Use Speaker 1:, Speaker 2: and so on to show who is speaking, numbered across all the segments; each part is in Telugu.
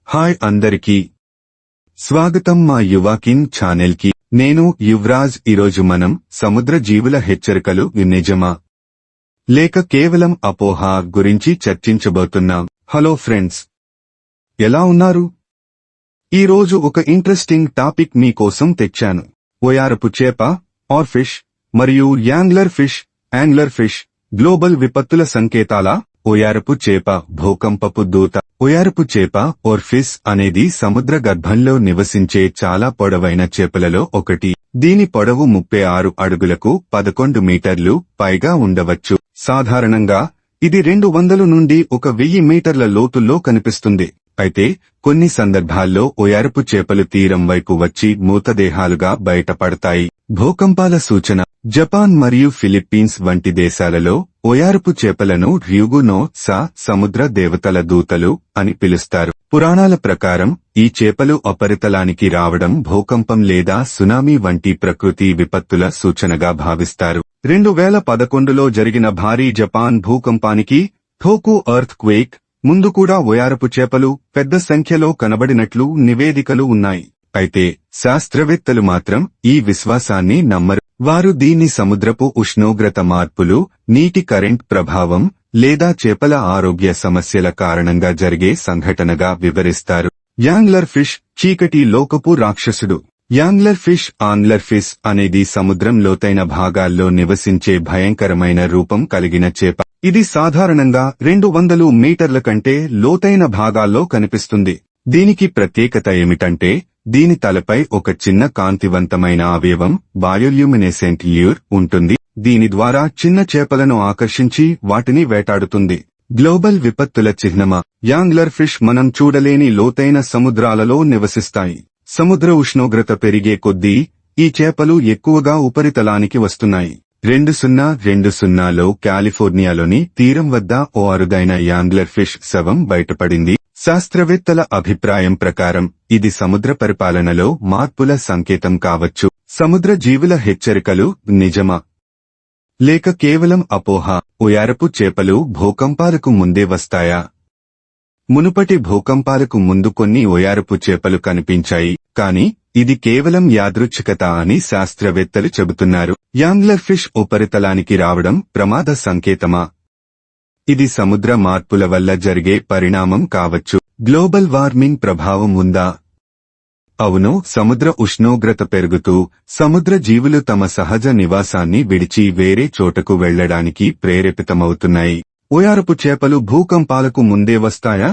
Speaker 1: హాయ్ అందరికీ స్వాగతం మా యువాకిన్ ఛానల్ కి. నేను యువరాజ్. ఈరోజు మనం సముద్ర జీవుల హెచ్చరికలు నిజమా లేక కేవలం అపోహ గురించి చర్చించబోతున్నాం. హలో ఫ్రెండ్స్, ఎలా ఉన్నారు? ఈరోజు ఒక ఇంట్రెస్టింగ్ టాపిక్ మీకోసం తెచ్చాను. ఒయారపు చేప ఆర్ ఫిష్ మరియు యాంగ్లర్ ఫిష్ గ్లోబల్ విపత్తుల సంకేతాల. ఒయారపు చేప భూకంపపు దూత. ఒయారపు చేప ఓర్ ఫిష్ అనేది సముద్ర గర్భంలో నివసించే చాలా పొడవైన చేపలలో ఒకటి. దీని పొడవు 36 అడుగులకు 11 మీటర్లు పైగా ఉండవచ్చు. సాధారణంగా ఇది 200 నుండి 1000 మీటర్ల లోతుల్లో కనిపిస్తుంది. అయితే కొన్ని సందర్భాల్లో ఒయారపు చేపలు తీరం వైపు వచ్చి మూతదేహాలుగా బయటపడతాయి. భూకంపాల సూచన. జపాన్ మరియు ఫిలిప్పీన్స్ వంటి దేశాలలో ఒయారపు చేపలను ర్యూగునోత్సా సముద్ర దేవతల దూతలు అని పిలుస్తారు. పురాణాల ప్రకారం ఈ చేపలు ఉపరితలానికి రావడం భూకంపం లేదా సునామీ వంటి ప్రకృతి విపత్తుల సూచనగా భావిస్తారు. 2011లో జరిగిన భారీ జపాన్ భూకంపానికి టోకు ఎర్త్ క్వేక్ ముందు కూడా ఒయారపు చేపలు పెద్ద సంఖ్యలో కనబడినట్లు నివేదికలు ఉన్నాయి. అయితే శాస్త్రవేత్తలు మాత్రం ఈ విశ్వాసాన్ని నమ్మరు. వారు దీన్ని సముద్రపు ఉష్ణోగ్రత మార్పులు, నీటి కరెంట్ ప్రభావం లేదా చేపల ఆరోగ్య సమస్యల కారణంగా జరిగే సంఘటనగా వివరిస్తారు. యాంగ్లర్ ఫిష్ చీకటి లోకపు రాక్షసుడు. యాంగ్లర్ ఫిష్ అనేది సముద్రం లోతైన భాగాల్లో నివసించే భయంకరమైన రూపం కలిగిన చేప. ఇది సాధారణంగా 200 మీటర్ల కంటే లోతైన భాగాల్లో కనిపిస్తుంది. దీనికి ప్రత్యేకత ఏమిటంటే దీని తలపై ఒక చిన్న కాంతివంతమైన అవయవం బయోల్యూమినేసెంట్ ల్యూర్ ఉంటుంది. దీని ద్వారా చిన్న చేపలను ఆకర్షించి వాటిని వేటాడుతుంది. గ్లోబల్ విపత్తుల చిహ్నమా. యాంగ్లర్ ఫిష్ మనం చూడలేని లోతైన సముద్రాలలో నివసిస్తాయి. సముద్ర ఉష్ణోగ్రత పెరిగే కొద్దీ ఈ చేపలు ఎక్కువగా ఉపరితలానికి వస్తున్నాయి. 2020లో కాలిఫోర్నియాలోని తీరం వద్ద ఓ అరుదైన యాంగ్లర్ ఫిష్ శవం బయటపడింది. శాస్త్రవేత్తల అభిప్రాయం ప్రకారం ఇది సముద్ర పరిపాలనలో మార్పుల సంకేతం కావచ్చు. సముద్ర జీవుల హెచ్చరికలు నిజమా లేక కేవలం అపోహ? ఒయారపు చేపలు భూకంపాలకు ముందే వస్తాయా? మునుపటి భూకంపాలకు ముందు కొన్ని ఒయారపు చేపలు కనిపించాయి, కానీ ఇది కేవలం యాదృచ్ఛికత అని శాస్త్రవేత్తలు చెబుతున్నారు. యాంగ్లర్ ఫిష్ ఉపరితలానికి రావడం ప్రమాద సంకేతమా? ఇది సముద్ర మార్పుల వల్ల జరిగే పరిణామం కావచ్చు. గ్లోబల్ వార్మింగ్ ప్రభావం ఉందా? అవును, సముద్ర ఉష్ణోగ్రత పెరుగుతూ సముద్ర జీవులు తమ సహజ నివాసాన్ని విడిచి వేరే చోటకు వెళ్లడానికి ప్రేరేపితమవుతున్నాయి. ఒయారపు చేపలు భూకంపాలకు ముందే వస్తాయా?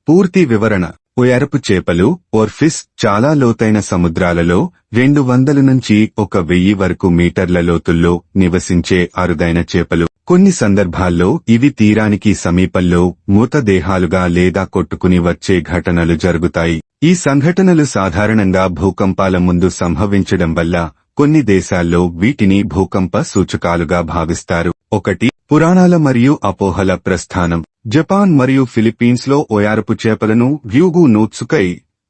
Speaker 1: పూర్తి వివరణ. ఒయారపు చేపలు ఓర్ ఫిష్ చాలా లోతైన సముద్రాలలో 200 నుంచి 1000 వరకు మీటర్ల లోతుల్లో నివసించే అరుదైన చేపలు. కొన్ని సందర్భాల్లో ఇవి తీరానికి సమీపంలో మూతదేహాలుగా లేదా కొట్టుకుని వచ్చే ఘటనలు జరుగుతాయి. ఈ సంఘటనలు సాధారణంగా భూకంపాల ముందు సంభవించడం వల్ల కొన్ని దేశాల్లో వీటిని భూకంప సూచకాలుగా భావిస్తారు. 1. పురాణాల మరియు అపోహల ప్రస్థానం. జపాన్ మరియు ఫిలిప్పీన్స్లో ఒయారపు చేపలను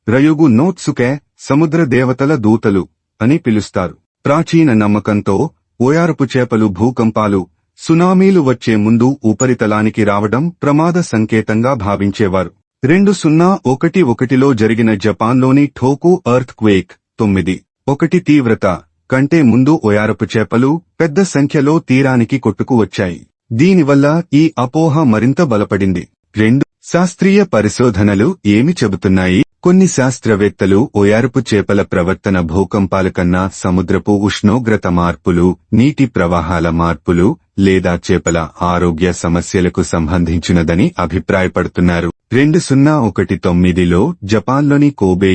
Speaker 1: రయుగునోత్సుకే సముద్ర దేవతల దూతలు అని పిలుస్తారు. ప్రాచీన నమ్మకంతో ఒయారపు చేపలు భూకంపాలు, సునామీలు వచ్చే ముందు ఉపరితలానికి రావడం ప్రమాద సంకేతంగా భావించేవారు. 2011లో జరిగిన జపాన్లోని టోకు ఎర్త్ క్వేక్ 9.1 తీవ్రత కంటే ముందు ఒయారపు చేపలు పెద్ద సంఖ్యలో తీరానికి కొట్టుకు వచ్చాయి. దీనివల్ల ఈ అపోహ మరింత బలపడింది. 2. శాస్త్రీయ పరిశోధనలు ఏమి చెబుతున్నాయి? కొన్ని శాస్త్రవేత్తలు ఒయారపు చేపల ప్రవర్తన భూకంపాల కన్నా సముద్రపు ఉష్ణోగ్రత మార్పులు, నీటి ప్రవాహాల మార్పులు లేదా చేపల ఆరోగ్య సమస్యలకు సంబంధించినదని అభిప్రాయపడుతున్నారు. 2019లో జపాన్లోని కోబే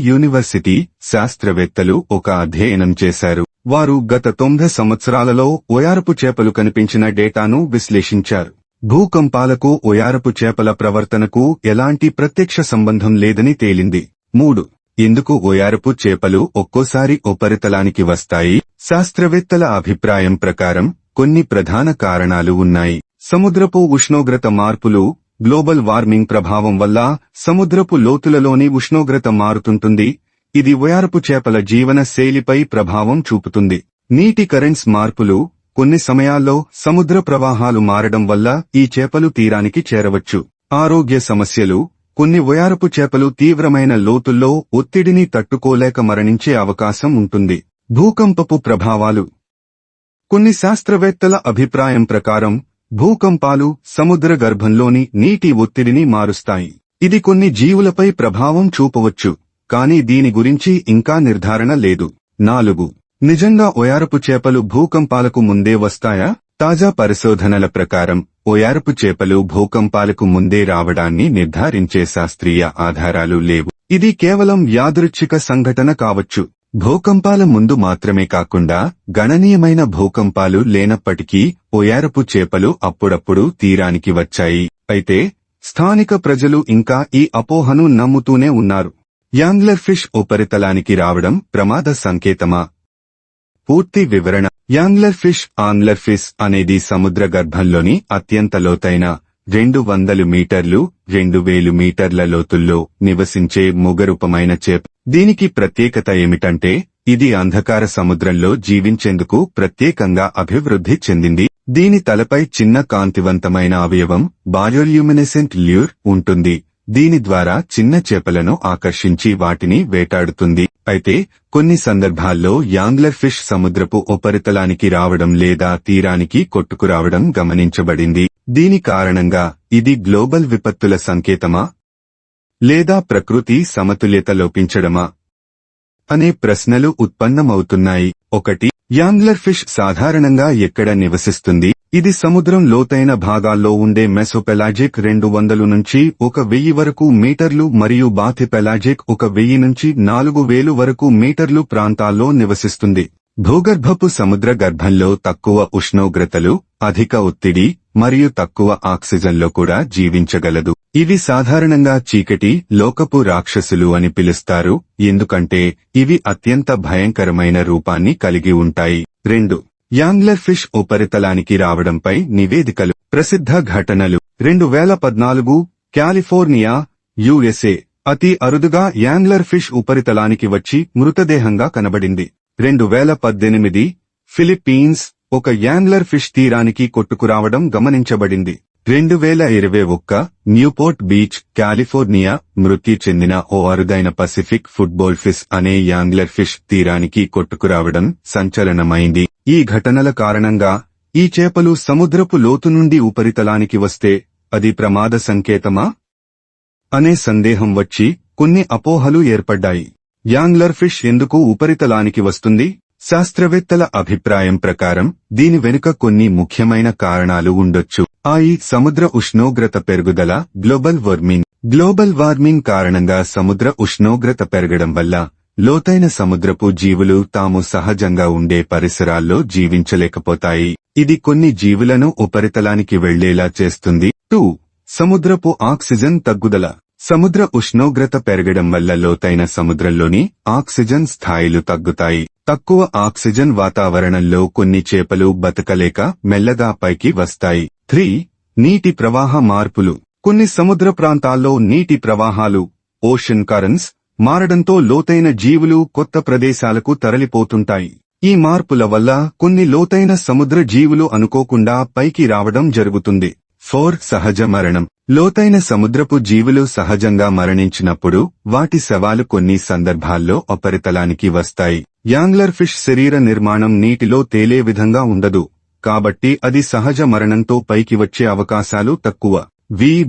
Speaker 1: యూనివర్సిటీ శాస్త్రవేత్తలు ఒక అధ్యయనం చేశారు. వారు గత 90 సంవత్సరాలలో ఒయారపు చేపలు కనిపించిన డేటాను విశ్లేషించారు. భూకంపాలకు ఒయారపు చేపల ప్రవర్తనకు ఎలాంటి ప్రత్యక్ష సంబంధం లేదని తేలింది. 3. ఎందుకు ఒయారపు చేపలు ఒక్కోసారి ఉపరితలానికి వస్తాయి? శాస్త్రవేత్తల అభిప్రాయం ప్రకారం కొన్ని ప్రధాన కారణాలు ఉన్నాయి. సముద్రపు ఉష్ణోగ్రత మార్పులు. గ్లోబల్ వార్మింగ్ ప్రభావం వల్ల సముద్రపు లోతులలోని ఉష్ణోగ్రత మారుతుంటుంది. ఇది ఒయారపు చేపల జీవన శైలిపై ప్రభావం చూపుతుంది. నీటి కరెంట్స్ మార్పులు. కొన్ని సమయాల్లో సముద్ర ప్రవాహాలు మారడం వల్ల ఈ చేపలు తీరానికి చేరవచ్చు. ఆరోగ్య సమస్యలు. కొన్ని వయారపు చేపలు తీవ్రమైన లోతుల్లో ఒత్తిడిని తట్టుకోలేక మరణించే అవకాశం ఉంటుంది. భూకంపపు ప్రభావాలు. కొన్ని శాస్త్రవేత్తల అభిప్రాయం ప్రకారం భూకంపాలు సముద్ర గర్భంలోని నీటి ఒత్తిడిని మారుస్తాయి. ఇది కొన్ని జీవులపై ప్రభావం చూపవచ్చు, కానీ దీని గురించి ఇంకా నిర్ధారణ లేదు. 4. నిజంగా ఒయారపు చేపలు భూకంపాలకు ముందే వస్తాయా? తాజా పరిశోధనల ప్రకారం ఒయారపు చేపలు భూకంపాలకు ముందే రావడాన్ని నిర్ధారించే శాస్త్రీయ ఆధారాలు లేవు. ఇది కేవలం యాదృచ్ఛిక సంఘటన కావచ్చు. భూకంపాల ముందు మాత్రమే కాకుండా గణనీయమైన భూకంపాలు లేనప్పటికీ ఒయారపు చేపలు అప్పుడప్పుడు తీరానికి వచ్చాయి. అయితే స్థానిక ప్రజలు ఇంకా ఈ అపోహను నమ్ముతూనే ఉన్నారు. యాంగ్లర్ ఫిష్ ఉపరితలానికి రావడం ప్రమాద సంకేతమా? పూర్తి వివరణ. యాంగ్లర్ ఫిష్ అనేది సముద్ర గర్భంలోని అత్యంత లోతైన 200 మీటర్లు 2000 మీటర్ల లోతుల్లో నివసించే మొగరూపమైన చేప. దీనికి ప్రత్యేకత ఏమిటంటే ఇది అంధకార సముద్రంలో జీవించేందుకు ప్రత్యేకంగా అభివృద్ధి చెందింది. దీని తలపై చిన్న కాంతివంతమైన అవయవం బయోల్యూమినెసెంట్ ల్యూర్ ఉంటుంది. దీని ద్వారా చిన్న చేపలను ఆకర్షించి వాటిని వేటాడుతుంది. అయితే కొన్ని సందర్భాల్లో యాంగ్లర్ ఫిష్ సముద్రపు ఉపరితలానికి రావడం లేదా తీరానికి కొట్టుకురావడం గమనించబడింది. దీని కారణంగా ఇది గ్లోబల్ విపత్తుల సంకేతమా లేదా ప్రకృతి సమతుల్యత లోపించడమా అనే ప్రశ్నలు ఉత్పన్నమవుతున్నాయి. 1. యాంగ్లర్ ఫిష్ సాధారణంగా ఎక్కడ నివసిస్తుంది? ఇది సముద్రం లోతైన భాగాల్లో ఉండే మెసోపెలాజిక్ 200 నుంచి 1000 వరకు మీటర్లు మరియు బాథిపెలాజిక్ 1000 నుంచి 4000 వరకు మీటర్లు ప్రాంతాల్లో నివసిస్తుంది. భూగర్భపు సముద్ర గర్భంలో తక్కువ ఉష్ణోగ్రతలు, అధిక ఒత్తిడి మరియు తక్కువ ఆక్సిజన్లో కూడా జీవించగలదు. ఇవి సాధారణంగా చీకటి లోకపు రాక్షసులు అని పిలుస్తారు, ఎందుకంటే ఇవి అత్యంత భయంకరమైన రూపాన్ని కలిగి ఉంటాయి. 2. యాంగ్లర్ ఫిష్ ఉపరితలానికి రావడంపై నివేదికలు. ప్రసిద్ధ ఘటనలు. 2014 కాలిఫోర్నియా, USA. అతి అరుదుగా యాంగ్లర్ ఫిష్ ఉపరితలానికి వచ్చి మృతదేహంగా కనబడింది. 2018 ఫిలిప్పీన్స్. ఒక యాంగ్లర్ ఫిష్ తీరానికి కొట్టుకురావడం గమనించబడింది. 2021 న్యూపోర్ట్ బీచ్, కాలిఫోర్నియా. మృతి చెందిన ఓ అరుదైన పసిఫిక్ ఫుట్బాల్ ఫిష్ అనే యాంగ్లర్ ఫిష్ తీరానికి కొట్టుకురావడం సంచలనమైంది. ఈ ఘటనల కారణంగా ఈ చేపలు సముద్రపు లోతు నుండి ఉపరితలానికి వస్తే అది ప్రమాద సంకేతమా అనే సందేహం వచ్చి కొన్ని అపోహలు ఏర్పడ్డాయి. యాంగ్లర్ ఫిష్ ఎందుకు ఉపరితలానికి వస్తుంది? శాస్త్రవేత్తల అభిప్రాయం ప్రకారం దీని వెనుక కొన్ని ముఖ్యమైన కారణాలు ఉండొచ్చు. సముద్ర ఉష్ణోగ్రత పెరుగుదల. గ్లోబల్ వార్మింగ్ కారణంగా సముద్ర ఉష్ణోగ్రత పెరగడం వల్ల లోతైన సముద్రపు జీవులు తాము సహజంగా ఉండే పరిసరాల్లో జీవించలేకపోతాయి. ఇది కొన్ని జీవులను ఉపరితలానికి వెళ్లేలా చేస్తుంది. 2. సముద్రపు ఆక్సిజన్ తగ్గుదల. సముద్ర ఉష్ణోగ్రత పెరగడం వల్ల లోతైన సముద్రంలోని ఆక్సిజన్ స్థాయిలు తగ్గుతాయి. తక్కువ ఆక్సిజన్ వాతావరణంలో కొన్ని చేపలు బతకలేక మెల్లగా పైకి వస్తాయి. 3. నీటి ప్రవాహ మార్పులు. కొన్ని సముద్ర ప్రాంతాల్లో నీటి ప్రవాహాలు ఓషన్ కరెంట్స్ మారడంతో లోతైన జీవులు కొత్త ప్రదేశాలకు తరలిపోతుంటాయి. ఈ మార్పుల వల్ల కొన్ని లోతైన సముద్ర జీవులు అనుకోకుండా పైకి రావడం జరుగుతుంది. 4. సహజ మరణం. లోతైన సముద్రపు జీవులు సహజంగా మరణించినప్పుడు వాటి శవాలు కొన్ని సందర్భాల్లో ఉపరితలానికి వస్తాయి. యాంగ్లర్ ఫిష్ శరీర నిర్మాణం నీటిలో తేలే విధంగా ఉండదు, కాబట్టి అది సహజ మరణంతో పైకి వచ్చే అవకాశాలు తక్కువ.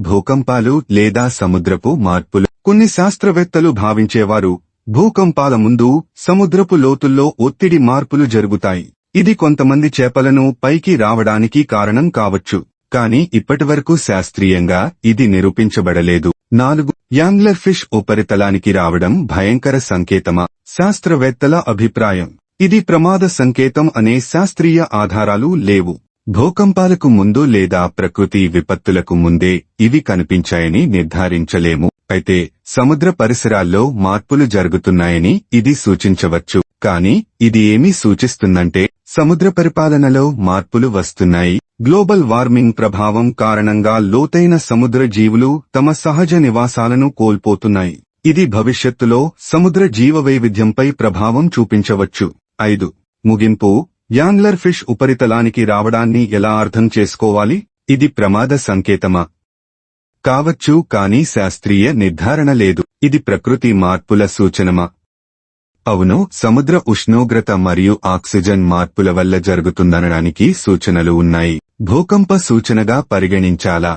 Speaker 1: భూకంపాలు లేదా సముద్రపు మార్పులు. కొన్ని శాస్త్రవేత్తలు భావించేవారు భూకంపాల ముందు సముద్రపు లోతుల్లో ఒత్తిడి మార్పులు జరుగుతాయి. ఇది కొంతమంది చేపలను పైకి రావడానికి కారణం కావచ్చు, కానీ ఇప్పటివరకు శాస్త్రీయంగా ఇది నిరూపించబడలేదు. 4. యాంగ్లర్ ఫిష్ ఉపరితలానికి రావడం భయంకర సంకేతమా? శాస్త్రవేత్తల అభిప్రాయం ఇది ప్రమాద సంకేతం అనే శాస్త్రీయ ఆధారాలు లేవు. భూకంపాలకు ముందు లేదా ప్రకృతి విపత్తులకు ముందే ఇవి కనిపించాయని నిర్ధారించలేము. అయితే సముద్ర పరిసరాల్లో మార్పులు జరుగుతున్నాయని ఇది సూచించవచ్చు. కానీ ఇది ఏమి సూచిస్తుందంటే సముద్ర పరిపాలనలో మార్పులు వస్తున్నాయి. గ్లోబల్ వార్మింగ్ ప్రభావం కారణంగా లోతైన సముద్ర జీవులు తమ సహజ నివాసాలను కోల్పోతున్నాయి. ఇది భవిష్యత్తులో సముద్ర జీవవైవిధ్యంపై ప్రభావం చూపించవచ్చు. 5. ముగింపు. యాంగ్లర్ ఫిష్ ఉపరితలానికి రావడాన్ని ఎలా అర్థం చేసుకోవాలి? ఇది ప్రమాద సంకేతమా కావచ్చు, కానీ శాస్త్రీయ నిర్ధారణ లేదు. ఇది ప్రకృతి మార్పుల సూచనమా? అవును, సముద్ర ఉష్ణోగ్రత మరియు ఆక్సిజన్ మార్పుల వల్ల జరుగుతుందనడానికి సూచనలు ఉన్నాయి. భూకంప సూచనగా పరిగణించాలా?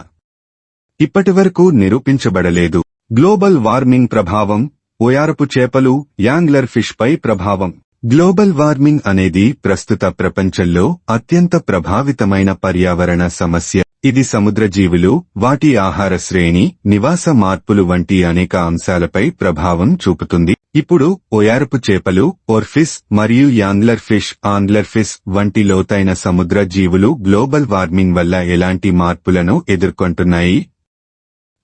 Speaker 1: ఇప్పటివరకు నిరూపించబడలేదు. గ్లోబల్ వార్మింగ్ ప్రభావం, ఓయారపు చేపలు, యాంగ్లర్ ఫిష్ పై ప్రభావం. గ్లోబల్ వార్మింగ్ అనేది ప్రస్తుత ప్రపంచంలో అత్యంత ప్రభావితమైన పర్యావరణ సమస్య. ఇది సముద్ర జీవులు, వాటి ఆహార శ్రేణి, నివాస మార్పులు వంటి అనేక అంశాలపై ప్రభావం చూపుతుంది. ఇప్పుడు ఓయారపు చేపలు, ఓర్ఫిస్ మరియు యాంగ్లర్ ఫిష్ వంటి లోతైన సముద్ర జీవులు గ్లోబల్ వార్మింగ్ వల్ల ఎలాంటి మార్పులను ఎదుర్కొంటున్నాయి?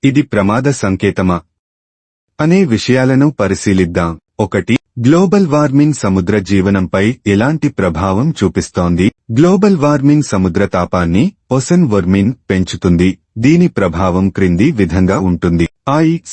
Speaker 1: ఇది ప్రమాద సంకేతమా అనే విషయాలను పరిశీలిద్దాం. 1. గ్లోబల్ వార్మింగ్ సముద్ర జీవనంపై ఎలాంటి ప్రభావం చూపిస్తోంది? గ్లోబల్ వార్మింగ్ సముద్ర తాపాన్ని, ఓషన్ వార్మింగ్ పెంచుతుంది. దీని ప్రభావం క్రింది విధంగా ఉంటుంది.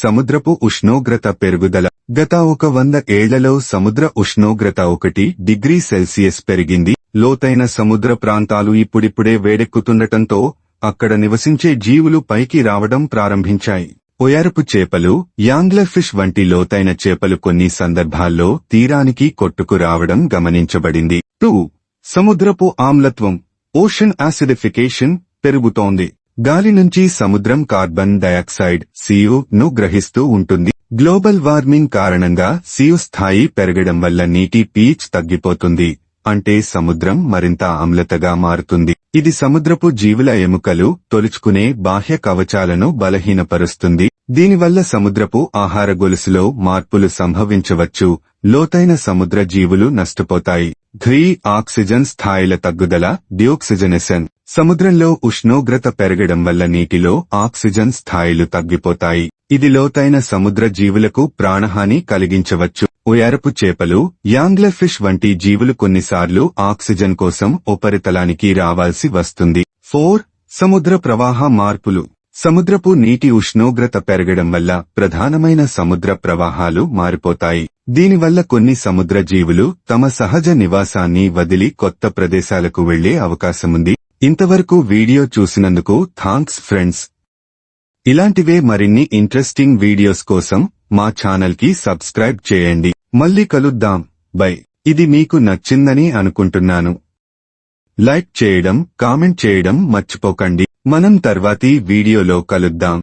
Speaker 1: సముద్రపు ఉష్ణోగ్రత పెరుగుదల. గత 100 ఏళ్లలో సముద్ర ఉష్ణోగ్రత 1 డిగ్రీ సెల్సియస్ పెరిగింది. లోతైన సముద్ర ప్రాంతాలు ఇప్పుడిప్పుడే వేడెక్కుతుండటంతో అక్కడ నివసించే జీవులు పైకి రావడం ప్రారంభించాయి. ఓయారపు చేపలు, యాంగ్లర్ ఫిష్ వంటి లోతైన చేపలు కొన్ని సందర్భాల్లో తీరానికి కొట్టుకు రావడం గమనించబడింది. 2. సముద్రపు ఆమ్లత్వం, ఓషన్ యాసిడిఫికేషన్ పెరుగుతోంది. గాలి నుంచి సముద్రం కార్బన్ డయాక్సైడ్ CO ను గ్రహిస్తూ ఉంటుంది. గ్లోబల్ వార్మింగ్ కారణంగా CO స్థాయి పెరగడం వల్ల నీటి pH తగ్గిపోతుంది. అంటే సముద్రం మరింత ఆమ్లతగా మారుతుంది. ఇది సముద్రపు జీవుల ఎముకలు, తొలుచుకునే బాహ్య కవచాలను బలహీనపరుస్తుంది. దీనివల్ల సముద్రపు ఆహార గొలుసులో మార్పులు సంభవించవచ్చు. లోతైన సముద్ర జీవులు నష్టపోతాయి. 3. ఆక్సిజన్ స్థాయిల తగ్గుదల, డియోక్సిజనేషన్. సముద్రంలో ఉష్ణోగ్రత పెరగడం వల్ల నీటిలో ఆక్సిజన్ స్థాయిలు తగ్గిపోతాయి. ఇది లోతైన సముద్ర జీవులకు ప్రాణహాని కలిగించవచ్చు. ఓయారపు చేపలు, యాంగ్లర్ ఫిష్ వంటి జీవులు కొన్నిసార్లు ఆక్సిజన్ కోసం ఉపరితలానికి రావాల్సి వస్తుంది. 4. సముద్ర ప్రవాహ మార్పులు. సముద్రపు నీటి ఉష్ణోగ్రత పెరగడం వల్ల ప్రధానమైన సముద్ర ప్రవాహాలు మారిపోతాయి. దీనివల్ల కొన్ని సముద్ర జీవులు తమ సహజ నివాసాన్ని వదిలి కొత్త ప్రదేశాలకు వెళ్లే అవకాశముంది. ఇంతవరకు వీడియో చూసినందుకు థాంక్స్ ఫ్రెండ్స్. ఇలాంటివే మరిన్ని ఇంట్రెస్టింగ్ వీడియోస్ కోసం మా ఛానల్ కి సబ్స్క్రైబ్ చేయండి. మళ్ళీ కలుద్దాం. బై. ఇది మీకు నచ్చిందని అనుకుంటున్నాను. లైక్ చేయడం, కామెంట్ చేయడం మర్చిపోకండి. మనం తర్వాతి వీడియోలో కలుద్దాం.